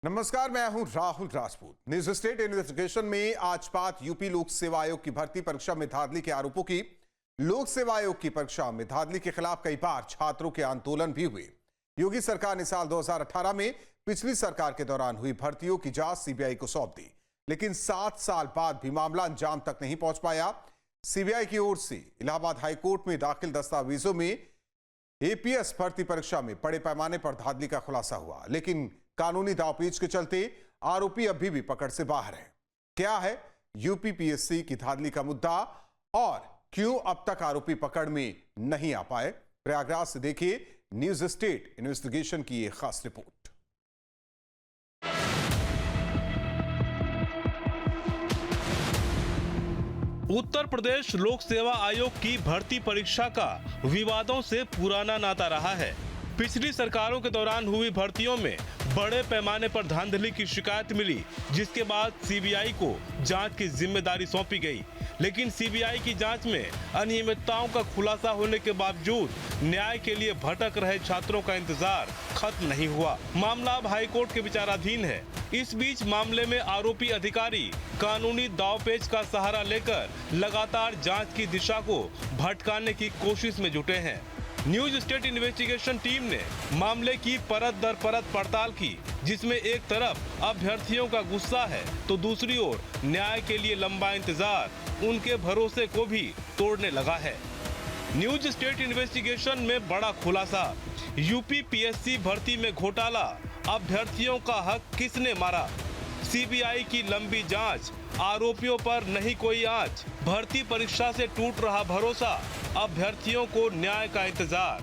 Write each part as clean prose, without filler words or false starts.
नमस्कार, मैं हूं Rahul Rajput. News state investigation में आज बात यूपी लोक सेवा आयोग की भर्ती परीक्षा में धांधली के आरोपों की। लोक सेवा आयोग की परीक्षा में धांधली के खिलाफ कई बार छात्रों के आंदोलन भी हुए। योगी सरकार ने साल 2018 में पिछली सरकार के दौरान हुई भर्तियों की जांच सीबीआई को सौंप दी, लेकिन 7 साल बाद भी मामला अंजाम तक नहीं पहुंच पाया। सीबीआई की ओर से इलाहाबाद हाईकोर्ट में दाखिल दस्तावेजों में एपीएस भर्ती परीक्षा में बड़े पैमाने पर धांधली का खुलासा हुआ, लेकिन कानूनी दांवपेच के चलते आरोपी अभी भी पकड़ से बाहर है। क्या है यूपीपीएससी की धांधली का मुद्दा और क्यों अब तक आरोपी पकड़ में नहीं आ पाए? प्रयागराज से देखिए न्यूज स्टेट इन्वेस्टिगेशन की ये खास रिपोर्ट। उत्तर प्रदेश लोक सेवा आयोग की भर्ती परीक्षा का विवादों से पुराना नाता रहा है। पिछली सरकारों के दौरान हुई भर्तियों में बड़े पैमाने पर धांधली की शिकायत मिली, जिसके बाद सीबीआई को जांच की जिम्मेदारी सौंपी गई। लेकिन सीबीआई की जांच में अनियमितताओं का खुलासा होने के बावजूद न्याय के लिए भटक रहे छात्रों का इंतजार खत्म नहीं हुआ। मामला अब हाईकोर्ट के विचाराधीन है। इस बीच मामले में आरोपी अधिकारी कानूनी दांवपेच का सहारा लेकर लगातार जांच की दिशा को भटकाने की कोशिश में जुटे हैं। न्यूज स्टेट इन्वेस्टिगेशन टीम ने मामले की परत दर परत पड़ताल की, जिसमें एक तरफ अभ्यर्थियों का गुस्सा है तो दूसरी ओर न्याय के लिए लंबा इंतजार उनके भरोसे को भी तोड़ने लगा है। न्यूज स्टेट इन्वेस्टिगेशन में बड़ा खुलासा, यूपीपीएससी भर्ती में घोटाला, अभ्यर्थियों का हक किसने मारा? सीबीआई की लंबी जांच, आरोपियों पर नहीं कोई आंच, भर्ती परीक्षा से टूट रहा भरोसा, अभ्यर्थियों को न्याय का इंतजार।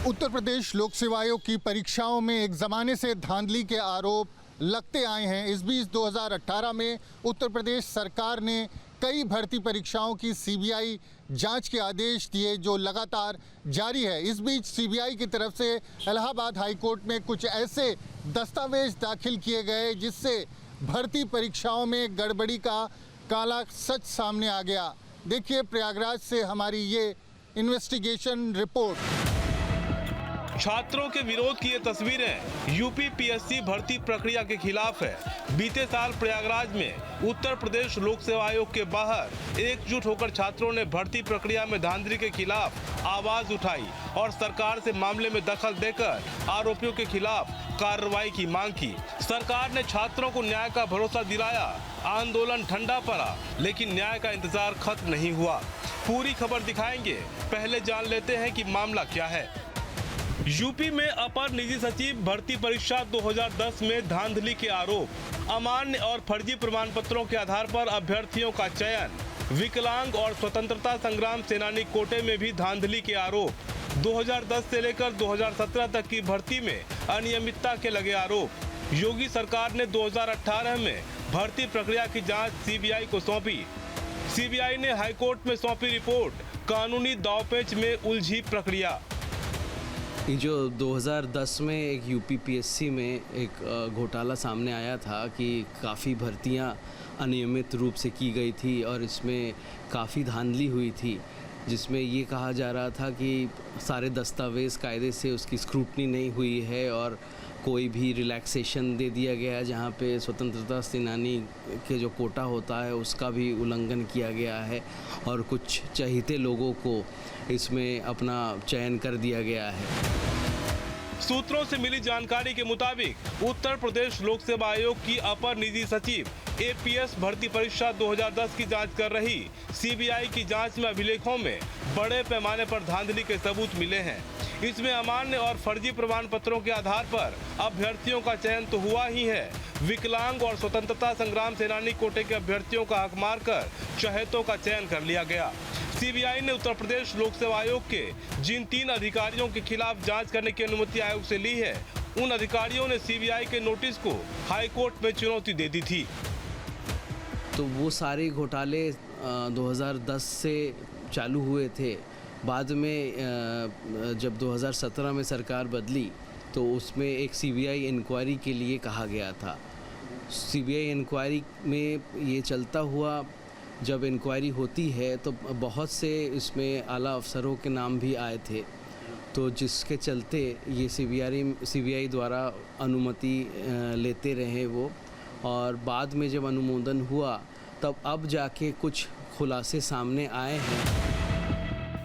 उत्तर प्रदेश लोक सेवा आयोग की परीक्षाओं में एक जमाने से धांधली के आरोप लगते आए हैं। इस बीच 2018 में उत्तर प्रदेश सरकार ने कई भर्ती परीक्षाओं की सीबीआई जांच के आदेश दिए, जो लगातार जारी है। इस बीच सीबीआई की तरफ से इलाहाबाद हाईकोर्ट में कुछ ऐसे दस्तावेज दाखिल किए गए जिससे भर्ती परीक्षाओं में गड़बड़ी का काला सच सामने आ गया। देखिए प्रयागराज से हमारी ये इन्वेस्टिगेशन रिपोर्ट। छात्रों के विरोध की ये तस्वीरें यूपीपीएससी भर्ती प्रक्रिया के खिलाफ है। बीते साल प्रयागराज में उत्तर प्रदेश लोक सेवा आयोग के बाहर एकजुट होकर छात्रों ने भर्ती प्रक्रिया में धांधली के खिलाफ आवाज उठाई और सरकार से मामले में दखल देकर आरोपियों के खिलाफ कार्रवाई की मांग की। सरकार ने छात्रों को न्याय का भरोसा दिलाया, आंदोलन ठंडा पड़ा, लेकिन न्याय का इंतजार खत्म नहीं हुआ। पूरी खबर दिखाएंगे, पहले जान लेते हैं कि मामला क्या है। यूपी में अपर निजी सचिव भर्ती परीक्षा 2010 में धांधली के आरोप, अमान्य और फर्जी प्रमाण पत्रों के आधार पर अभ्यर्थियों का चयन, विकलांग और स्वतंत्रता संग्राम सेनानी कोटे में भी धांधली के आरोप, 2010 से लेकर 2017 तक की भर्ती में अनियमितता के लगे आरोप। योगी सरकार ने 2018 में भर्ती प्रक्रिया की जांच सीबीआई को सौंपी। सीबीआई ने हाईकोर्ट में सौंपी रिपोर्ट, कानूनी दांवपेच में उलझी प्रक्रिया। जो 2010 में एक यूपीपीएससी में एक घोटाला सामने आया था कि काफ़ी भर्तियां अनियमित रूप से की गई थी और इसमें काफ़ी धांधली हुई थी, जिसमें ये कहा जा रहा था कि सारे दस्तावेज़ कायदे से उसकी स्क्रूटनी नहीं हुई है और कोई भी रिलैक्सेशन दे दिया गया है, जहाँ पे स्वतंत्रता सेनानी के जो कोटा होता है उसका भी उल्लंघन किया गया है और कुछ चहेते लोगों को इसमें अपना चयन कर दिया गया है। सूत्रों से मिली जानकारी के मुताबिक उत्तर प्रदेश लोक सेवा आयोग की अपर निजी सचिव एपीएस भर्ती परीक्षा 2010 की जांच कर रही सीबीआई की जांच में अभिलेखों में बड़े पैमाने पर धांधली के सबूत मिले हैं। इसमें अमान्य और फर्जी प्रमाण पत्रों के आधार पर अभ्यर्थियों का चयन तो हुआ ही है, विकलांग और स्वतंत्रता संग्राम सेनानी कोटे के अभ्यर्थियों का हक मारकर चहेतों का चयन कर लिया गया। सीबीआई ने उत्तर प्रदेश लोक सेवा आयोग के जिन 3 अधिकारियों के खिलाफ जांच करने की अनुमति आयोग से ली है, उन अधिकारियों ने सीबीआई के नोटिस को हाईकोर्ट में चुनौती दे दी थी। तो वो सारे घोटाले 2010 से चालू हुए थे। बाद में जब 2017 में सरकार बदली तो उसमें एक सीबीआई इंक्वायरी के लिए कहा गया था। सीबीआई इंक्वायरी में ये चलता हुआ जब इंक्वायरी होती है तो बहुत से इसमें आला अफसरों के नाम भी आए थे तो जिसके चलते ये सीबीआई द्वारा अनुमति लेते रहे वो, और बाद में जब अनुमोदन हुआ तब अब जाके कुछ खुलासे सामने आए हैं।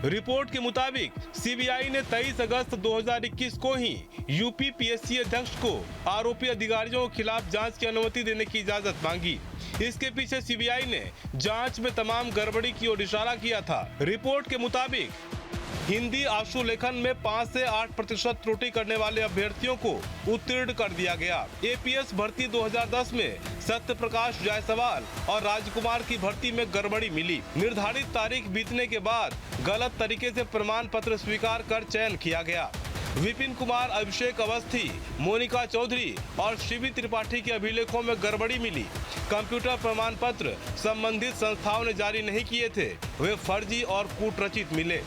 रिपोर्ट के मुताबिक सीबीआई ने 23 अगस्त 2021 को ही यूपी पीएससी अध्यक्ष को आरोपी अधिकारियों के खिलाफ जांच की अनुमति देने की इजाजत मांगी। इसके पीछे सीबीआई ने जांच में तमाम गड़बड़ी की ओर इशारा किया था। रिपोर्ट के मुताबिक हिंदी आशुलेखन में 5 से 8% त्रुटि करने वाले अभ्यर्थियों को उत्तीर्ण कर दिया गया। एपीएस भर्ती 2010 में सत्य प्रकाश जायसवाल और राजकुमार की भर्ती में गड़बड़ी मिली। निर्धारित तारीख बीतने के बाद गलत तरीके से प्रमाण पत्र स्वीकार कर चयन किया गया। विपिन कुमार, अभिषेक अवस्थी, मोनिका चौधरी और शिवी त्रिपाठी के अभिलेखों में गड़बड़ी मिली। कंप्यूटर प्रमाण पत्र संबंधित संस्थाओं ने जारी नहीं किए थे, वे फर्जी और कूटरचित मिले।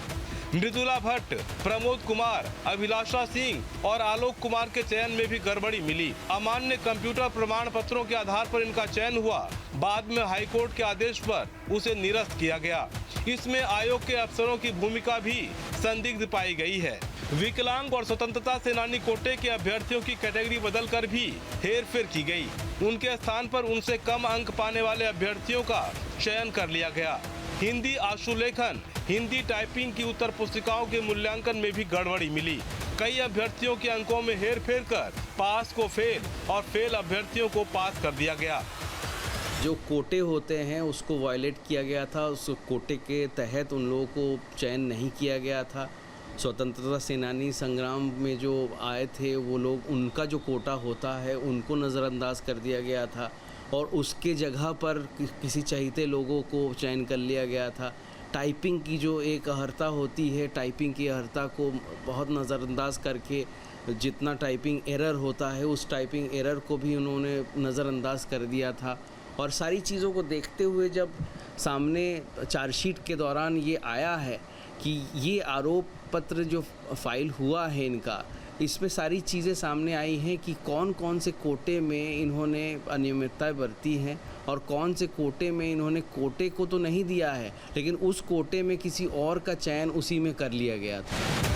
मृदुला भट्ट, प्रमोद कुमार, अभिलाषा सिंह और आलोक कुमार के चयन में भी गड़बड़ी मिली। अमान्य कंप्यूटर प्रमाण पत्रों के आधार पर इनका चयन हुआ। बाद में हाईकोर्ट के आदेश पर उसे निरस्त किया गया। इसमें आयोग के अफसरों की भूमिका भी संदिग्ध पाई गई है। विकलांग और स्वतंत्रता सेनानी कोटे के अभ्यर्थियों की कैटेगरी बदलकर भी हेरफेर की गई। उनके स्थान पर उनसे कम अंक पाने वाले अभ्यर्थियों का चयन कर लिया गया। हिंदी आशुलेखन, हिंदी टाइपिंग की उत्तर पुस्तिकाओं के मूल्यांकन में भी गड़बड़ी मिली। कई अभ्यर्थियों के अंकों में हेरफेर कर पास को फेल और फेल अभ्यर्थियों को पास कर दिया गया। जो कोटे होते हैं उसको वायलेट किया गया था, उस कोटे के तहत उन लोगों को चयन नहीं किया गया था। स्वतंत्रता सेनानी संग्राम में जो आए थे वो लोग, उनका जो कोटा होता है उनको नज़रअंदाज कर दिया गया था और उसके जगह पर किसी चहेते लोगों को चयन कर लिया गया था। टाइपिंग की जो एक अहर्ता होती है, टाइपिंग की अहर्ता को बहुत नज़रअंदाज करके जितना टाइपिंग एरर होता है उस टाइपिंग एरर को भी उन्होंने नज़रअंदाज कर दिया था। और सारी चीज़ों को देखते हुए जब सामने चार्जशीट के दौरान ये आया है कि ये आरोप पत्र जो फाइल हुआ है इनका, इसमें सारी चीज़ें सामने आई हैं कि कौन कौन से कोटे में इन्होंने अनियमितता बरती हैं और कौन से कोटे में इन्होंने कोटे को तो नहीं दिया है लेकिन उस कोटे में किसी और का चयन उसी में कर लिया गया था।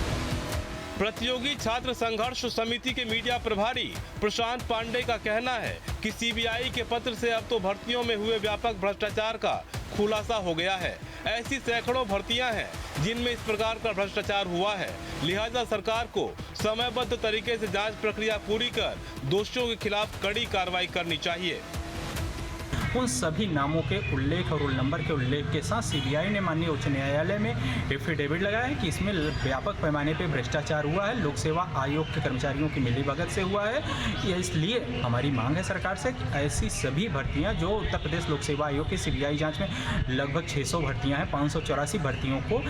प्रतियोगी छात्र संघर्ष समिति के मीडिया प्रभारी प्रशांत पांडे का कहना है कि सीबीआई के पत्र से अब तो भर्तियों में हुए व्यापक भ्रष्टाचार का खुलासा हो गया है। ऐसी सैकड़ों भर्तियां हैं जिनमें इस प्रकार का भ्रष्टाचार हुआ है, लिहाजा सरकार को समयबद्ध तरीके से जांच प्रक्रिया पूरी कर दोषियों के खिलाफ कड़ी कार्रवाई करनी चाहिए। उन सभी नामों के उल्लेख और रोल नंबर के उल्लेख के साथ सीबीआई ने माननीय उच्च न्यायालय में एफिडेविट लगाया है कि इसमें व्यापक पैमाने पर भ्रष्टाचार हुआ है, लोक सेवा आयोग के कर्मचारियों की मिलीभगत से हुआ है। ये इसलिए हमारी मांग है सरकार से कि ऐसी सभी भर्तियां जो उत्तर प्रदेश लोक सेवा आयोग की सीबीआई जांच में लगभग 600 भर्तियां हैं, 584 भर्तियों को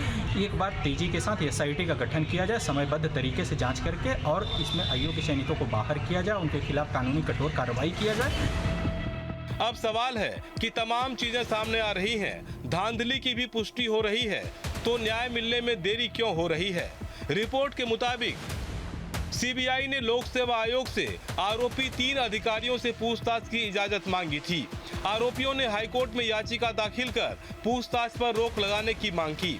एक बार तेजी के साथ एसआईटी का गठन किया जाए, समयबद्ध तरीके से जाँच करके और इसमें अयोग्य चयनितों को बाहर किया जाए, उनके खिलाफ कानूनी कठोर कार्रवाई किया जाए। अब सवाल है कि तमाम चीजें सामने आ रही हैं, धांधली की भी पुष्टि हो रही है, तो न्याय मिलने में देरी क्यों हो रही है? रिपोर्ट के मुताबिक सीबीआई ने लोक सेवा आयोग से आरोपी 3 अधिकारियों से पूछताछ की इजाजत मांगी थी। आरोपियों ने हाईकोर्ट में याचिका दाखिल कर पूछताछ पर रोक लगाने की मांग की।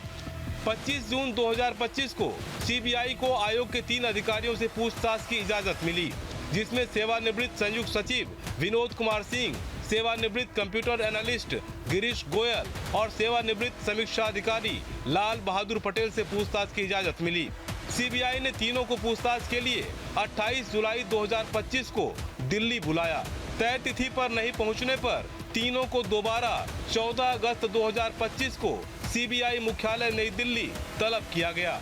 25 जून 2025 को सीबीआई को आयोग के 3 अधिकारियों से पूछताछ की इजाजत मिली, जिसमें सेवानिवृत्त संयुक्त सचिव विनोद कुमार सिंह, सेवानिवृत्त कंप्यूटर एनालिस्ट गिरीश गोयल और सेवानिवृत्त समीक्षा अधिकारी लाल बहादुर पटेल से पूछताछ की इजाजत मिली। सीबीआई ने तीनों को पूछताछ के लिए 28 जुलाई 2025 को दिल्ली बुलाया। तय तिथि पर नहीं पहुंचने पर तीनों को दोबारा 14 अगस्त 2025 को सीबीआई मुख्यालय नई दिल्ली तलब किया गया।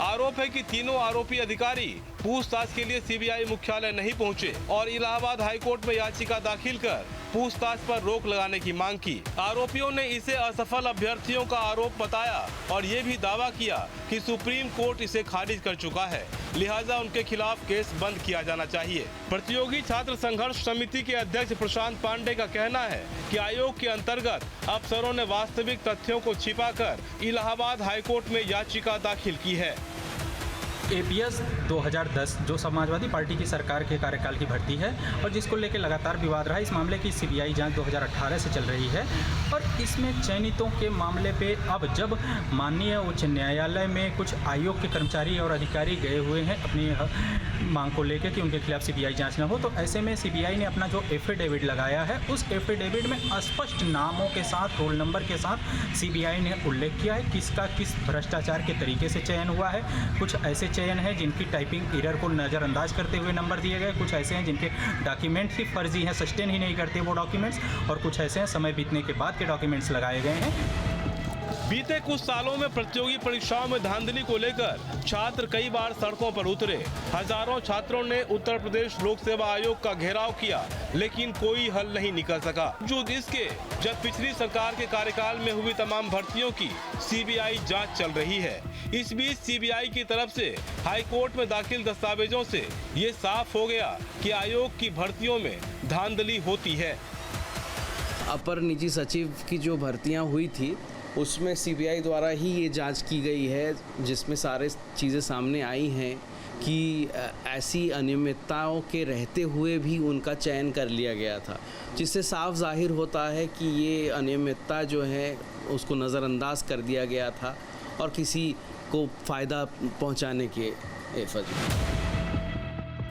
आरोप है कि तीनों आरोपी अधिकारी पूछताछ के लिए सीबीआई मुख्यालय नहीं पहुंचे और इलाहाबाद हाईकोर्ट में याचिका दाखिल कर पूछताछ पर रोक लगाने की मांग की। आरोपियों ने इसे असफल अभ्यर्थियों का आरोप बताया और ये भी दावा किया कि सुप्रीम कोर्ट इसे खारिज कर चुका है, लिहाजा उनके खिलाफ केस बंद किया जाना चाहिए। प्रतियोगी छात्र संघर्ष समिति के अध्यक्ष प्रशांत पांडे का कहना है कि आयोग के अंतर्गत अफसरों ने वास्तविक तथ्यों को छिपाकर इलाहाबाद हाईकोर्ट में याचिका दाखिल की है। एपीएस 2010 जो समाजवादी पार्टी की सरकार के कार्यकाल की भर्ती है और जिसको लेकर लगातार विवाद रहा। इस मामले की सीबीआई जांच 2018 से चल रही है और इसमें चयनितों के मामले पे अब जब माननीय उच्च न्यायालय में कुछ आयोग के कर्मचारी और अधिकारी गए हुए हैं अपनी मांग को लेकर कि उनके खिलाफ सीबीआई जांच न हो, तो ऐसे में सीबीआई ने अपना जो एफिडेविट लगाया है उस एफिडेविट में स्पष्ट नामों के साथ, रोल नंबर के साथ सीबीआई ने उल्लेख किया है किसका किस भ्रष्टाचार के तरीके से चयन हुआ है। कुछ ऐसे चयन है जिनकी टाइपिंग एरर को नज़रअंदाज करते हुए नंबर दिए गए, कुछ ऐसे हैं जिनके डॉक्यूमेंट्स ही फर्जी हैं, सस्टेन ही नहीं करते वो डॉक्यूमेंट्स, और कुछ ऐसे हैं समय बीतने के बाद के डॉक्यूमेंट्स लगाए गए हैं। बीते कुछ सालों में प्रतियोगी परीक्षाओं में धांधली को लेकर छात्र कई बार सड़कों पर उतरे। हजारों छात्रों ने उत्तर प्रदेश लोक सेवा आयोग का घेराव किया, लेकिन कोई हल नहीं निकल सका। जो इसके जब पिछली सरकार के कार्यकाल में हुई तमाम भर्तियों की सीबीआई जांच चल रही है। इस बीच सीबीआई की तरफ से हाई कोर्ट में दाखिल दस्तावेजों से ये साफ हो गया कि आयोग की भर्तियों में धांधली होती है। अपर निजी सचिव की जो भर्तियां हुई थी उसमें सीबीआई द्वारा ही ये जांच की गई है, जिसमें सारे चीज़ें सामने आई हैं कि ऐसी अनियमितताओं के रहते हुए भी उनका चयन कर लिया गया था, जिससे साफ जाहिर होता है कि ये अनियमितता जो है उसको नज़रअंदाज कर दिया गया था और किसी को फ़ायदा पहुंचाने के एवज में।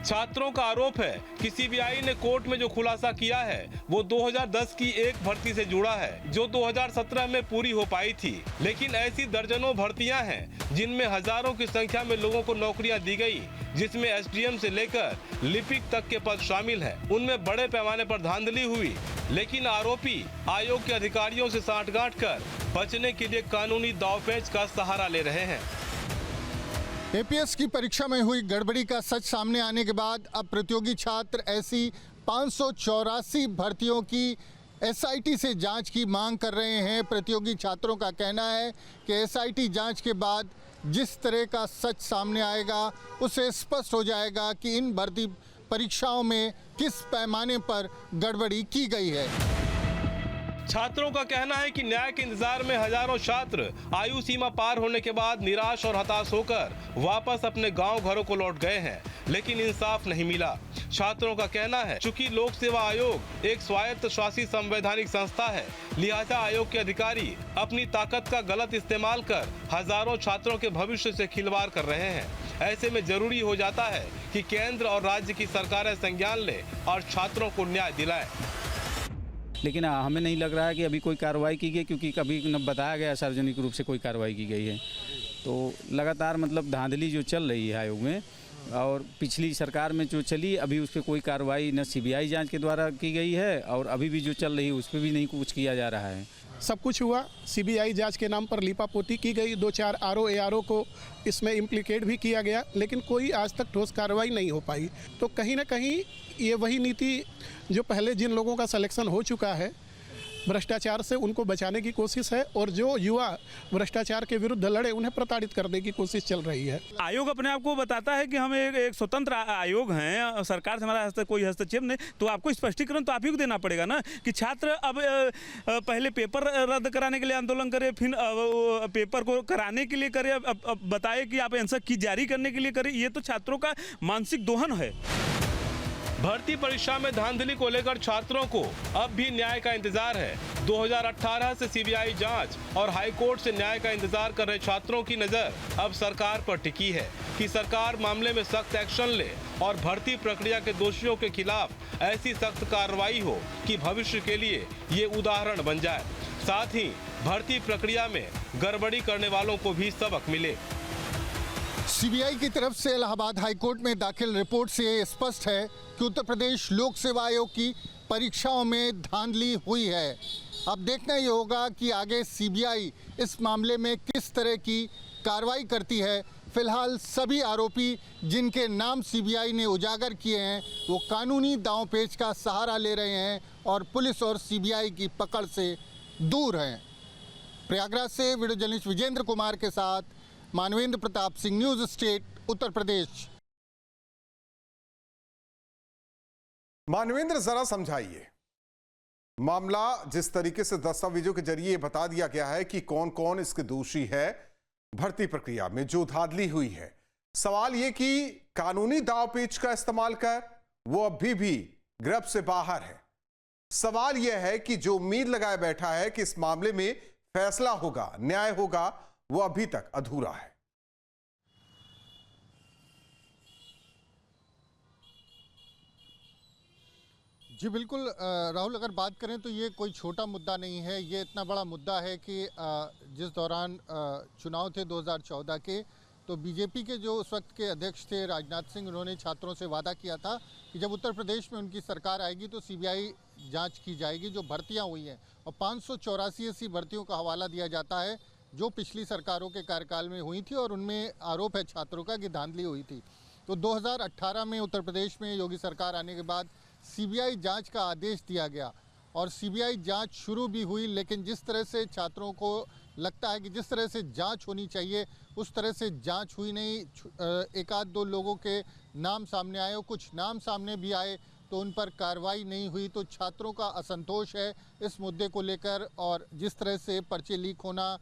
छात्रों का आरोप है कि सीबीआई ने कोर्ट में जो खुलासा किया है वो 2010 की एक भर्ती से जुड़ा है जो 2017 में पूरी हो पाई थी। लेकिन ऐसी दर्जनों भर्तियां हैं जिनमें हजारों की संख्या में लोगों को नौकरियां दी गई, जिसमें एसडीएम से लेकर लिपिक तक के पद शामिल हैं। उनमें बड़े पैमाने पर धांधली हुई, लेकिन आरोपी आयोग के अधिकारियों से सांठगांठ कर बचने के लिए कानूनी दांवपेच का सहारा ले रहे हैं। एपीएस की परीक्षा में हुई गड़बड़ी का सच सामने आने के बाद अब प्रतियोगी छात्र ऐसी 584 भर्तियों की एसआईटी से जांच की मांग कर रहे हैं। प्रतियोगी छात्रों का कहना है कि एसआईटी जांच के बाद जिस तरह का सच सामने आएगा उससे स्पष्ट हो जाएगा कि इन भर्ती परीक्षाओं में किस पैमाने पर गड़बड़ी की गई है। छात्रों का कहना है कि न्याय के इंतजार में हजारों छात्र आयु सीमा पार होने के बाद निराश और हताश होकर वापस अपने गांव घरों को लौट गए हैं, लेकिन इंसाफ नहीं मिला। छात्रों का कहना है चूंकि लोक सेवा आयोग एक स्वायत्त शासी संवैधानिक संस्था है, लिहाजा आयोग के अधिकारी अपनी ताकत का गलत इस्तेमाल कर हजारों छात्रों के भविष्य से खिलवाड़ कर रहे हैं। ऐसे में जरूरी हो जाता है कि केंद्र और राज्य की सरकारें संज्ञान ले और छात्रों को न्याय दिलाएं। लेकिन हमें नहीं लग रहा है कि अभी कोई कार्रवाई की गई, क्योंकि कभी न बताया गया सार्वजनिक रूप से कोई कार्रवाई की गई है। तो लगातार मतलब धांधली जो चल रही है आयोग में, और पिछली सरकार में जो चली अभी उस पर कोई कार्रवाई न सीबीआई जांच के द्वारा की गई है और अभी भी जो चल रही है उस पर भी नहीं कुछ किया जा रहा है। सब कुछ हुआ, सीबीआई जांच के नाम पर लीपापोती की गई, 2-4 आरओ एआरओ को इसमें इम्प्लीकेट भी किया गया, लेकिन कोई आज तक ठोस कार्रवाई नहीं हो पाई। तो कहीं ना कहीं ये वही नीति जो पहले जिन लोगों का सिलेक्शन हो चुका है भ्रष्टाचार से, उनको बचाने की कोशिश है, और जो युवा भ्रष्टाचार के विरुद्ध लड़े उन्हें प्रताड़ित करने की कोशिश चल रही है। आयोग अपने आप को बताता है कि हम एक स्वतंत्र आयोग हैं, सरकार से हमारा कोई हस्तक्षेप नहीं, तो आपको स्पष्टीकरण तो आप ही को देना पड़ेगा ना कि छात्र अब पहले पेपर रद्द कराने के लिए आंदोलन करे, फिर पेपर को कराने के लिए करे, अब बताए कि आप आंसर की जारी करने के लिए करें। ये तो छात्रों का मानसिक दोहन है। भर्ती परीक्षा में धांधली को लेकर छात्रों को अब भी न्याय का इंतजार है। 2018 से सीबीआई जांच और हाईकोर्ट से न्याय का इंतजार कर रहे छात्रों की नजर अब सरकार पर टिकी है कि सरकार मामले में सख्त एक्शन ले और भर्ती प्रक्रिया के दोषियों के खिलाफ ऐसी सख्त कार्रवाई हो कि भविष्य के लिए ये उदाहरण बन जाए। साथ ही भर्ती प्रक्रिया में गड़बड़ी करने वालों को भी सबक मिले। सीबीआई की तरफ से इलाहाबाद हाईकोर्ट में दाखिल रिपोर्ट से स्पष्ट है कि उत्तर प्रदेश लोक सेवा आयोग की परीक्षाओं में धांधली हुई है। अब देखना ये होगा कि आगे सीबीआई इस मामले में किस तरह की कार्रवाई करती है। फिलहाल सभी आरोपी जिनके नाम सीबीआई ने उजागर किए हैं वो कानूनी दांवपेच का सहारा ले रहे हैं और पुलिस और सीबीआई की पकड़ से दूर हैं। प्रयागराज से वीडियो जर्नलिस्ट विजेंद्र कुमार के साथ मानवेंद्र प्रताप सिंह, न्यूज़ स्टेट, उत्तर प्रदेश। मानवेंद्र, जरा समझाइए मामला। जिस तरीके से दस्तावेजों के जरिए बता दिया गया है कि कौन कौन इसके दोषी है, भर्ती प्रक्रिया में जो धांधली हुई है, सवाल यह कि कानूनी दांव पेच का इस्तेमाल कर वो अभी भी गिरफ्त से बाहर है। सवाल यह है कि जो उम्मीद लगाए बैठा है कि इस मामले में फैसला होगा, न्याय होगा, वो अभी तक अधूरा है। जी बिल्कुल राहुल, अगर बात करें तो ये कोई छोटा मुद्दा नहीं है। ये इतना बड़ा मुद्दा है कि जिस दौरान चुनाव थे 2014 के, तो बीजेपी के जो उस वक्त के अध्यक्ष थे राजनाथ सिंह, उन्होंने छात्रों से वादा किया था कि जब उत्तर प्रदेश में उनकी सरकार आएगी तो सीबीआई जांच की जाएगी जो भर्तियां हुई हैं। और 584 ऐसी भर्तियों का हवाला दिया जाता है जो पिछली सरकारों के कार्यकाल में हुई थी और उनमें आरोप है छात्रों का कि धांधली हुई थी। तो 2018 में उत्तर प्रदेश में योगी सरकार आने के बाद सीबीआई जांच का आदेश दिया गया और सीबीआई जांच शुरू भी हुई, लेकिन जिस तरह से छात्रों को लगता है कि जिस तरह से जांच होनी चाहिए उस तरह से जांच हुई नहीं। एक आध दो लोगों के नाम सामने आए और कुछ नाम सामने भी आए तो उन पर कार्रवाई नहीं हुई। तो छात्रों का असंतोष है इस मुद्दे को लेकर, और जिस तरह से पर्चे लीक होना,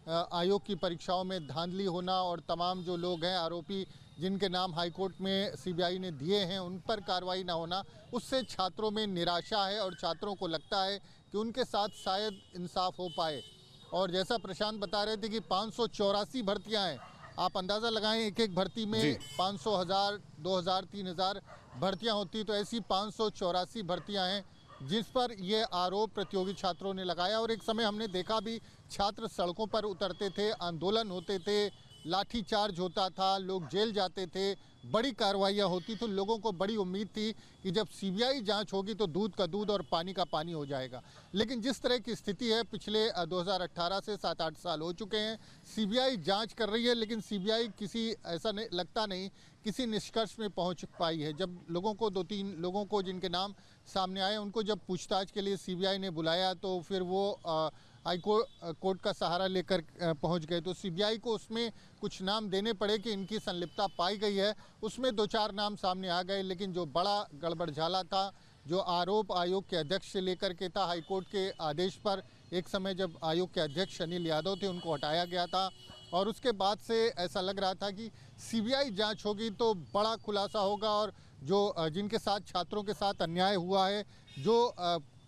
आयोग की परीक्षाओं में धांधली होना और तमाम जो लोग हैं आरोपी जिनके नाम हाईकोर्ट में सीबीआई ने दिए हैं उन पर कार्रवाई ना होना, उससे छात्रों में निराशा है और छात्रों को लगता है कि उनके साथ शायद इंसाफ हो पाए। और जैसा प्रशांत बता रहे थे कि 584 भर्तियां हैं, आप अंदाज़ा लगाएं एक एक भर्ती में 500, 1000, 2000, 3000 भर्तियां होती, तो ऐसी 584 भर्तियां हैं जिस पर ये आरोप प्रतियोगी छात्रों ने लगाया। और एक समय हमने देखा भी छात्र सड़कों पर उतरते थे, आंदोलन होते थे, लाठी चार्ज होता था, लोग जेल जाते थे, बड़ी कार्रवाइयाँ होती। तो लोगों को बड़ी उम्मीद थी कि जब सीबीआई जांच होगी तो दूध का दूध और पानी का पानी हो जाएगा। लेकिन जिस तरह की स्थिति है, पिछले 2018 से 7-8 साल हो चुके हैं, सीबीआई जांच कर रही है लेकिन सीबीआई किसी ऐसा नहीं लगता नहीं किसी निष्कर्ष में पहुंच पाई है। जब लोगों को 2-3 लोगों को जिनके नाम सामने आए उनको जब पूछताछ के लिए सीबीआई ने बुलाया तो फिर वो हाई कोर्ट का सहारा लेकर पहुंच गए। तो सीबीआई को उसमें कुछ नाम देने पड़े कि इनकी संलिप्तता पाई गई है। उसमें 2-4 नाम सामने आ गए, लेकिन जो बड़ा गड़बड़झाला था, जो आरोप आयोग के अध्यक्ष से लेकर के था, हाई कोर्ट के आदेश पर एक समय जब आयोग के अध्यक्ष अनिल यादव थे उनको हटाया गया था और उसके बाद से ऐसा लग रहा था कि सीबीआई जांच होगी तो बड़ा खुलासा होगा और जो जिनके साथ छात्रों के साथ अन्याय हुआ है, जो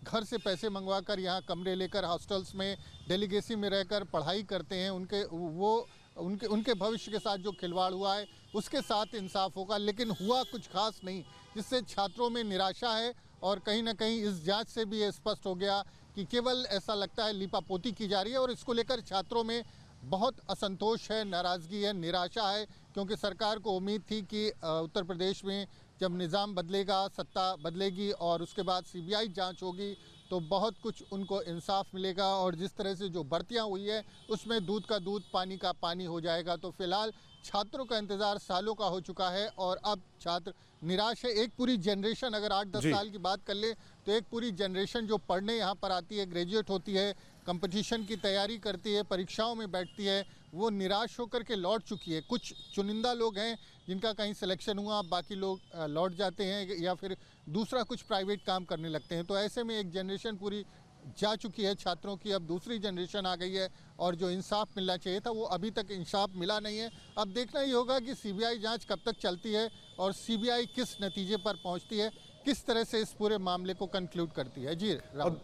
घर से पैसे मंगवाकर यहाँ कमरे लेकर हॉस्टल्स में डेलीगेसी में रहकर पढ़ाई करते हैं, उनके भविष्य के साथ जो खिलवाड़ हुआ है उसके साथ इंसाफ होगा। लेकिन हुआ कुछ खास नहीं, जिससे छात्रों में निराशा है। और कहीं ना कहीं इस जांच से भी ये स्पष्ट हो गया कि केवल ऐसा लगता है लीपापोती की जा रही है और इसको लेकर छात्रों में बहुत असंतोष है, नाराज़गी है, निराशा है, क्योंकि सरकार को उम्मीद थी कि उत्तर प्रदेश में जब निज़ाम बदलेगा, सत्ता बदलेगी और उसके बाद सीबीआई जांच होगी तो बहुत कुछ उनको इंसाफ मिलेगा और जिस तरह से जो भर्तियां हुई है उसमें दूध का दूध, पानी का पानी हो जाएगा। तो फिलहाल छात्रों का इंतज़ार सालों का हो चुका है और अब छात्र निराश है। एक पूरी जनरेशन, अगर 8-10 साल की बात कर ले तो एक पूरी जनरेशन जो पढ़ने यहाँ पर आती है, ग्रेजुएट होती है, कंपटीशन की तैयारी करती है, परीक्षाओं में बैठती है, वो निराश होकर के लौट चुकी है। कुछ चुनिंदा लोग हैं जिनका कहीं सिलेक्शन हुआ, बाकी लोग लौट जाते हैं या फिर दूसरा कुछ प्राइवेट काम करने लगते हैं। तो ऐसे में एक जनरेशन पूरी जा चुकी है छात्रों की, अब दूसरी जनरेशन आ गई है और जो इंसाफ मिलना चाहिए था वो अभी तक इंसाफ मिला नहीं है। अब देखना ही होगा कि सीबीआई जांच कब तक चलती है और सीबीआई किस नतीजे पर पहुंचती है, किस तरह से इस पूरे मामले को कंक्लूड करती है। जी राहुल।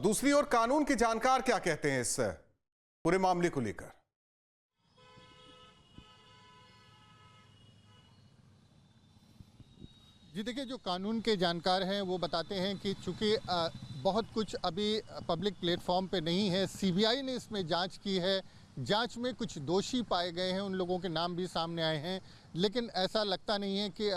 दूसरी ओर कानून के जानकार क्या कहते हैं इस पूरे मामले को लेकर? जी देखिए, जो कानून के जानकार हैं वो बताते हैं कि चूंकि बहुत कुछ अभी पब्लिक प्लेटफॉर्म पे नहीं है, सीबीआई ने इसमें जांच की है, जांच में कुछ दोषी पाए गए हैं, उन लोगों के नाम भी सामने आए हैं, लेकिन ऐसा लगता नहीं है कि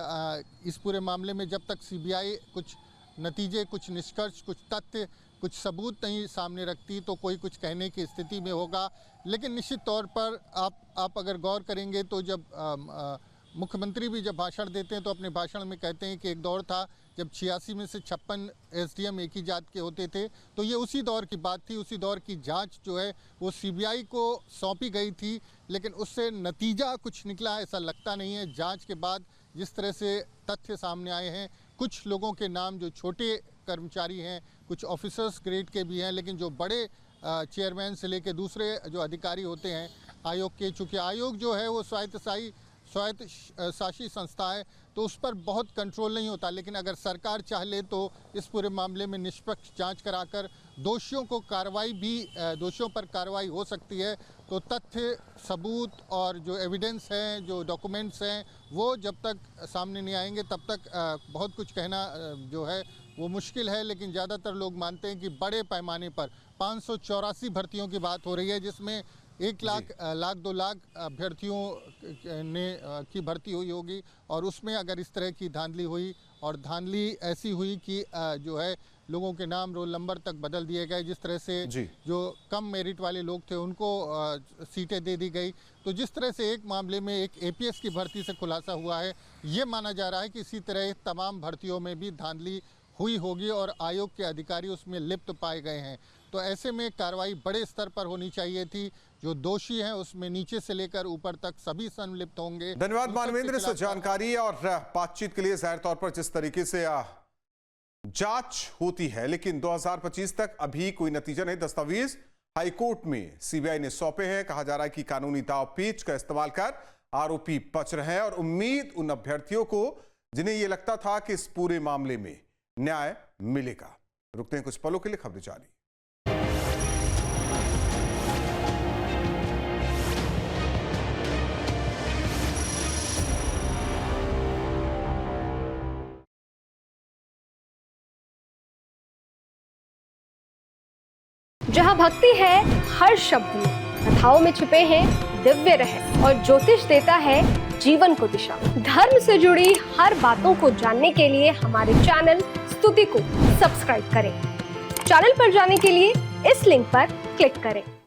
इस पूरे मामले में जब तक सीबीआई कुछ नतीजे, कुछ निष्कर्ष, कुछ तथ्य, कुछ सबूत नहीं सामने रखती तो कोई कुछ कहने की स्थिति में होगा। लेकिन निश्चित तौर पर आप अगर गौर करेंगे तो जब मुख्यमंत्री भी जब भाषण देते हैं तो अपने भाषण में कहते हैं कि एक दौर था जब 86 में से 56 एसडीएम एक ही जात के होते थे, तो ये उसी दौर की बात थी। उसी दौर की जांच जो है वो सीबीआई को सौंपी गई थी, लेकिन उससे नतीजा कुछ निकला ऐसा लगता नहीं है। जांच के बाद जिस तरह से तथ्य सामने आए हैं, कुछ लोगों के नाम जो छोटे कर्मचारी हैं, कुछ ऑफिसर्स ग्रेड के भी हैं, लेकिन जो बड़े चेयरमैन से लेकर दूसरे जो अधिकारी होते हैं आयोग के, चूँकि आयोग जो है वो स्वायत्त शासी संस्था है, तो उस पर बहुत कंट्रोल नहीं होता। लेकिन अगर सरकार चाह ले तो इस पूरे मामले में निष्पक्ष जांच कराकर दोषियों पर कार्रवाई हो सकती है। तो तथ्य, सबूत और जो एविडेंस हैं, जो डॉक्यूमेंट्स हैं, वो जब तक सामने नहीं आएंगे तब तक बहुत कुछ कहना जो है वो मुश्किल है। लेकिन ज़्यादातर लोग मानते हैं कि बड़े पैमाने पर 584 भर्तियों की बात हो रही है, जिसमें 1 लाख 2 लाख अभ्यर्थियों की भर्ती हुई होगी। और उसमें अगर इस तरह की धांधली हुई, और धांधली ऐसी हुई कि जो है लोगों के नाम, रोल नंबर तक बदल दिए गए, जिस तरह से जो कम मेरिट वाले लोग थे उनको सीटें दे दी गई। तो जिस तरह से एक मामले में एक एपीएस की भर्ती से खुलासा हुआ है, ये माना जा रहा है कि इसी तरह तमाम भर्तियों में भी धांधली हुई होगी और आयोग के अधिकारी उसमें लिप्त पाए गए हैं। तो ऐसे में कार्रवाई बड़े स्तर पर होनी चाहिए थी। जो दोषी हैं उसमें नीचे से लेकर ऊपर तक सभी संलिप्त होंगे। धन्यवाद मानवेंद्र इस जानकारी और बातचीत के लिए। जाहिर तौर पर जिस तरीके से जांच होती है, लेकिन 2025 तक अभी कोई नतीजा नहीं। दस्तावेज हाईकोर्ट में सीबीआई ने सौंपे हैं। कहा जा रहा है कि कानूनी दाव पेच का इस्तेमाल कर आरोपी बच रहे हैं, और उम्मीद उन अभ्यर्थियों को जिन्हें यह लगता था कि इस पूरे मामले में न्याय मिलेगा। रुकते हैं कुछ पलों के लिए, खबरें जारी। जहाँ भक्ति है हर शब्द में, कथाओं में छुपे हैं दिव्य रहस्य, और ज्योतिष देता है जीवन को दिशा। धर्म से जुड़ी हर बातों को जानने के लिए हमारे चैनल स्तुति को सब्सक्राइब करें। चैनल पर जाने के लिए इस लिंक पर क्लिक करें।